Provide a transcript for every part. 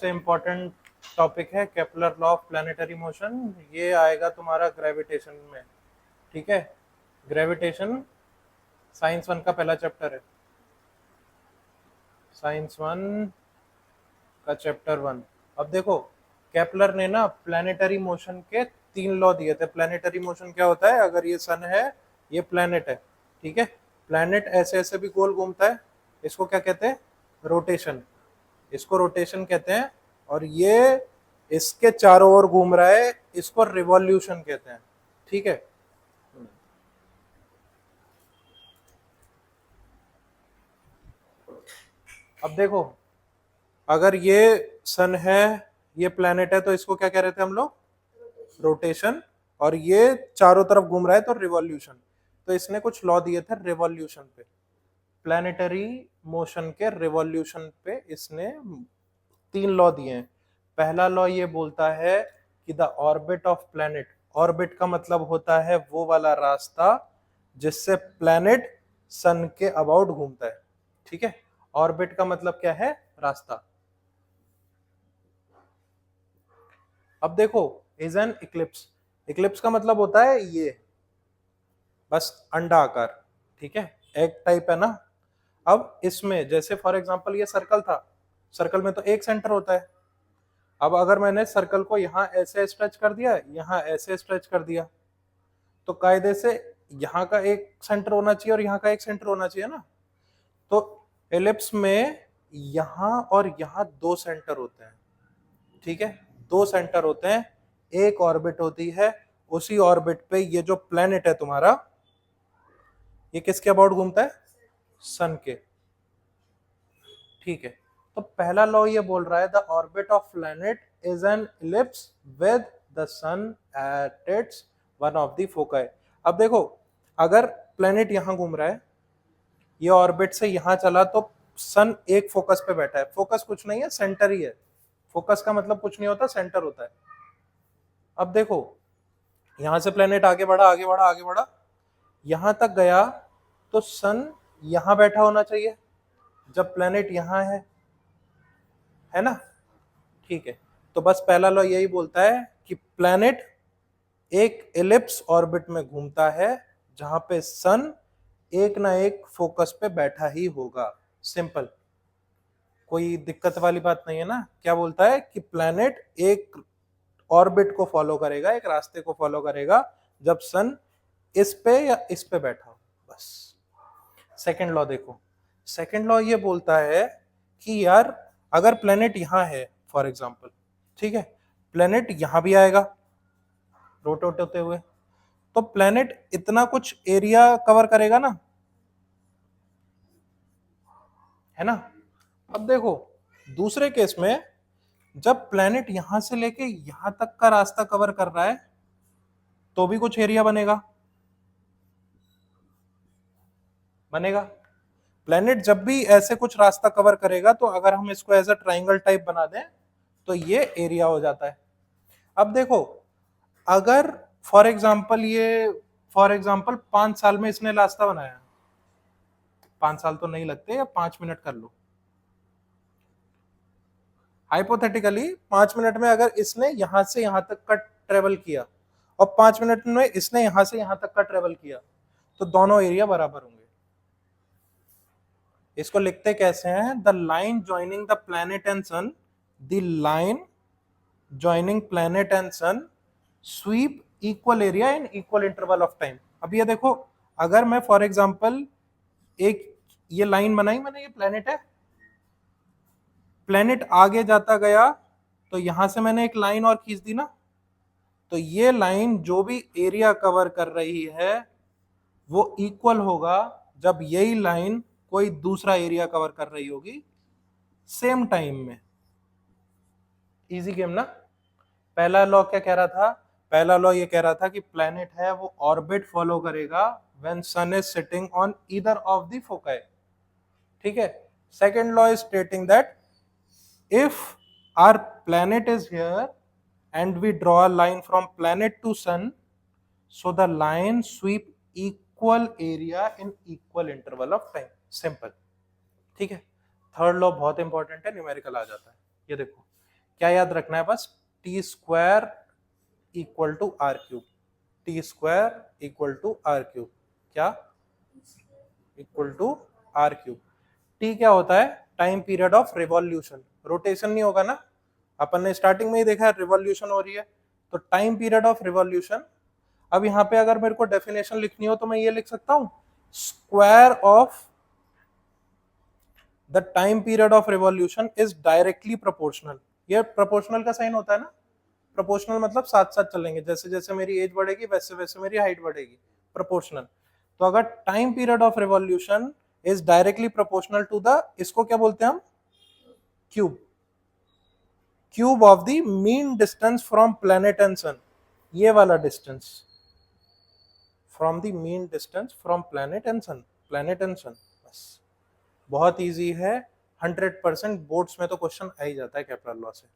सबसे important topic है Kepler law of planetary motion. ये आएगा तुम्हारा ग्रेविटेशन में, ठीक है। ग्रेविटेशन साइंस 1 का पहला चैप्टर है, साइंस 1 का चैप्टर 1। अब देखो, केपलर ने ना प्लैनेटरी मोशन के 3 लॉ दिए थे। प्लैनेटरी मोशन क्या होता है? अगर ये सन है, ये प्लैनेट है, ठीक है। प्लैनेट ऐसे ऐसे भी गोल घूमता है, इसको क्या कहते हैं? रोटेशन। इसको रोटेशन कहते हैं। और ये इसके चारों ओर घूम रहा है, इसको रिवॉल्यूशन कहते हैं, ठीक है। अब देखो, अगर ये सन है, ये प्लैनेट है, तो इसको क्या कह रहे थे हम लोग? रोटेशन। और ये चारों तरफ घूम रहा है तो रिवॉल्यूशन। तो इसने कुछ लॉ दिए थे रिवॉल्यूशन पे, प्लैनेटरी मोशन के रिवॉल्यूशन पे इसने 3 लॉ दिए हैं। पहला लॉ ये बोलता है कि the orbit of planet, orbit का मतलब होता है वो वाला रास्ता जिससे प्लैनेट सन के अबाउट घूमता है, ठीक है। ऑर्बिट का मतलब क्या है? रास्ता। अब देखो, इज एन इक्लिप्स, इक्लिप्स का मतलब होता है ये बस अंडा आकार, ठीक है, एग टाइप है ना। अब इसमें जैसे फॉर एग्जांपल ये सर्कल था, सर्कल में तो एक सेंटर होता है। अब अगर मैंने सर्कल को यहाँ ऐसे स्ट्रेच कर दिया, यहाँ ऐसे स्ट्रेच कर दिया, तो कायदे से यहाँ का एक सेंटर होना चाहिए और यहाँ का एक सेंटर होना चाहिए ना। तो एलिप्स में यहाँ और यहाँ 2 सेंटर होते हैं, ठीक है। 2 सेंटर होते हैं, एक ऑर्बिट होती है। उसी ऑर्बिट पे ये जो प्लेनेट है तुम्हारा, ये किसके अबाउट घूमता है? सन के, ठीक है। तो पहला लॉ ये बोल रहा है the orbit of planet is an ellipse with the sun at its one of the foci. अब देखो, अगर प्लैनेट यहां घूम रहा है, ये ऑर्बिट से यहां चला, तो सन एक फोकस पे बैठा है। फोकस कुछ नहीं है, सेंटर ही है। फोकस का मतलब कुछ नहीं होता, सेंटर होता है। अब देखो, यहां से प्लैनेट आगे बढ़ा आगे बढ़ा आगे बढ़ा, यहां तक गया, तो सन यहां बैठा होना चाहिए जब प्लैनेट यहां है ना, ठीक है। तो बस पहला लॉ यही बोलता है कि प्लैनेट एक एलिप्स ऑर्बिट में घूमता है जहां पे सन एक ना एक फोकस पे बैठा ही होगा। सिंपल, कोई दिक्कत वाली बात नहीं है ना। क्या बोलता है कि प्लैनेट एक ऑर्बिट को फॉलो करेगा, एक रास्ते को फॉलो करेगा जब सन इस पे या इस पे बैठा हो, बस। सेकेंड लॉ देखो, सेकेंड लॉ ये बोलता है कि यार अगर प्लेनेट यहां है फॉर एग्जांपल, ठीक है, प्लेनेट यहां भी आएगा रोटेट होते हुए, तो प्लेनेट इतना कुछ एरिया कवर करेगा ना, है ना। अब देखो, दूसरे केस में जब प्लेनेट यहां से लेके यहां तक का रास्ता कवर कर रहा है, तो भी कुछ एरिया बनेगा, बनेगा। प्लेनेट जब भी ऐसे कुछ रास्ता कवर करेगा, तो अगर हम इसको एज अ ट्राइंगल टाइप बना दें, तो ये एरिया हो जाता है। अब देखो, अगर फॉर एग्जांपल 5 साल में इसने रास्ता बनाया, 5 साल तो नहीं लगते, या 5 मिनट कर लो, हाइपोथेटिकली 5 मिनट में अगर इसने यहां से यहां तक का ट्रेवल किया और 5 मिनट में इसने यहां से यहां तक का ट्रेवल किया, तो दोनों एरिया बराबर होंगे। इसको लिखते कैसे हैं? The line joining the planet and sun, the line joining planet and sun sweep equal area in equal interval of time. अब ये देखो, अगर मैं फॉर एग्जांपल एक ये लाइन बनाई मैंने, ये प्लैनेट है, प्लैनेट आगे जाता गया, तो यहां से मैंने एक लाइन और खींच दी ना, तो ये लाइन जो भी एरिया कवर कर रही है वो इक्वल होगा जब यही लाइन कोई दूसरा एरिया कवर कर रही होगी सेम टाइम में। इजी गेम ना। पहला लॉ क्या कह रहा था? पहला लॉ ये कह रहा था कि प्लैनेट है वो ऑर्बिट फॉलो करेगा when sun is sitting on either of the foci, ठीक है। Second law is stating that if our planet is here and we draw a line from planet to sun, so the line sweep equal area in equal interval of time, simple, ठीक है। Third law बहुत important है, numerical आ जाता है। ये देखो, क्या याद रखना है बस, T square equal to R cube, T square equal to R cube, क्या equal to R cube. T क्या होता है, time period of revolution, rotation नहीं होगा ना, अपन ने स्टार्टिंग में ही देखा है रिवॉल्यूशन हो रही है, तो टाइम पीरियड ऑफ रिवॉल्यूशन। अब यहाँ पे अगर मेरे को डेफिनेशन लिखनी हो तो मैं ये लिख सकता हूं, square of the time period of revolution is directly proportional. ये प्रोपोर्शनल का साइन होता है ना, प्रोपोर्शनल मतलब साथ साथ चलेंगे, जैसे जैसे मेरी एज बढ़ेगी वैसे वैसे मेरी हाइट बढ़ेगी, प्रोपोर्शनल। तो अगर time period of revolution is directly proportional to the, इसको क्या बोलते हैं हम, cube, cube of the mean distance from planet and sun, ये वाला distance from the mean distance from planet and sun, planet and sun, बस बहुत easy है, 100% बोर्ड्स में तो क्वेश्चन आ ही जाता है केपलर लॉ से,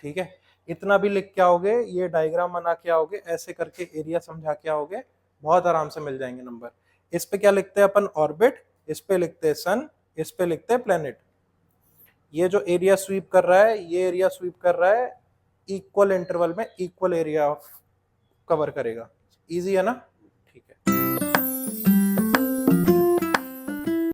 ठीक है। इतना भी लिख के आओगे, ये डायग्राम बना के आओगे, ऐसे करके एरिया समझा के आओगे, बहुत आराम से मिल जाएंगे नंबर। इस पे क्या लिखते हैं अपन, ऑर्बिट, इस पे लिखते हैं सन, इस पे लिखते हैं प्लेनेट। ये जो एरिया स्वीप कर रहा है, ये एरिया स्वीप कर रहा है, इक्वल इंटरवल में इक्वल एरिया कवर करेगा, इजी है ना, ठीक है।